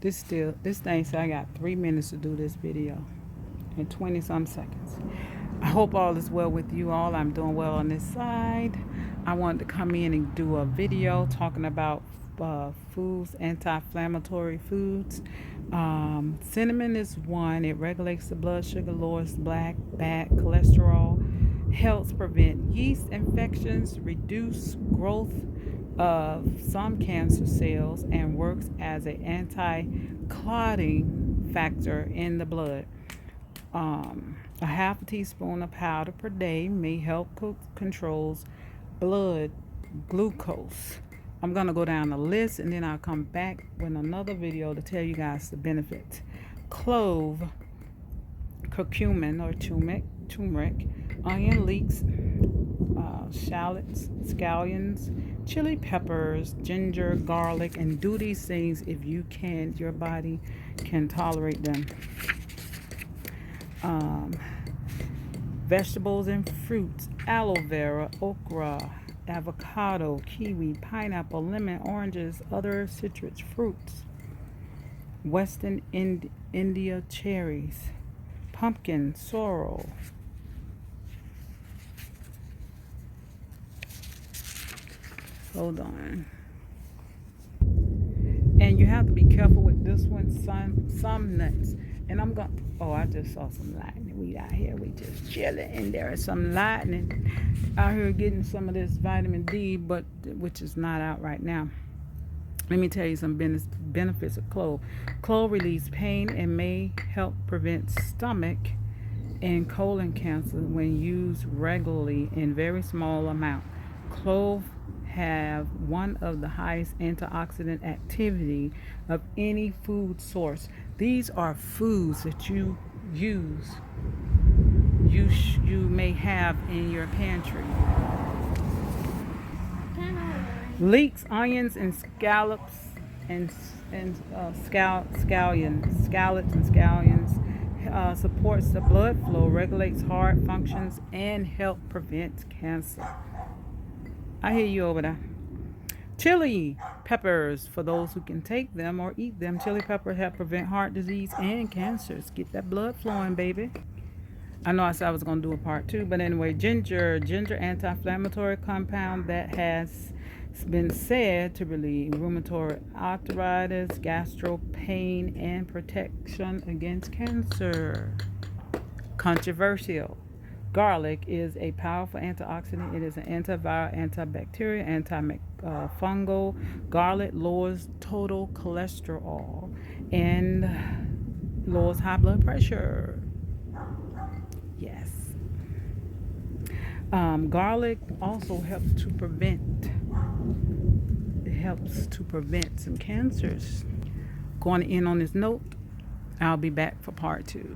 This thing said I got 3 minutes to do this video and 20 some seconds. I hope all is well with you all. I'm doing well on this side. I wanted to come in and do a video talking about foods, anti-inflammatory foods. Cinnamon is one. It regulates the blood sugar, lowers bad cholesterol, helps prevent yeast infections, reduce growth of some cancer cells, and works as an anti-clotting factor in the blood. A half a teaspoon of powder per day may help controls blood glucose. I'm going to go down the list and then I'll come back with another video to tell you guys the benefits. Clove, curcumin or turmeric, onion leeks, shallots, scallions, chili peppers, ginger, garlic, and do these things if you can, your body can tolerate them. Vegetables and fruits: aloe vera, okra, avocado, kiwi, pineapple, lemon, oranges, other citrus fruits. Western India cherries, pumpkin, sorrel. Hold on. And you have to be careful with this one. Some nuts. And I'm going, oh, I just saw some lightning. We out here, we just chilling. And there is some lightning out here getting some of this vitamin D, but which is not out right now. Let me tell you some benefits of clove. Clove relieves pain and may help prevent stomach and colon cancer when used regularly in very small amount. Clove have one of the highest antioxidant activity of any food source. These are foods that you use. You may have in your pantry. Leeks, onions, and scallops and scallops and scallions supports the blood flow, regulates heart functions, and help prevent cancer. I hear you over there. Chili peppers, for those who can take them or eat them. Chili peppers help prevent heart disease and cancers. Get that blood flowing, baby. I know I said I was going to do a part 2, but anyway, ginger anti-inflammatory compound that has been said to relieve rheumatoid arthritis, gastro pain, and protection against cancer. Controversial. Garlic is a powerful antioxidant. It is an antiviral, antibacterial, antifungal. Garlic lowers total cholesterol and lowers high blood pressure. Yes. Garlic also helps to prevent some cancers. Going to end on this note. I'll be back for part 2.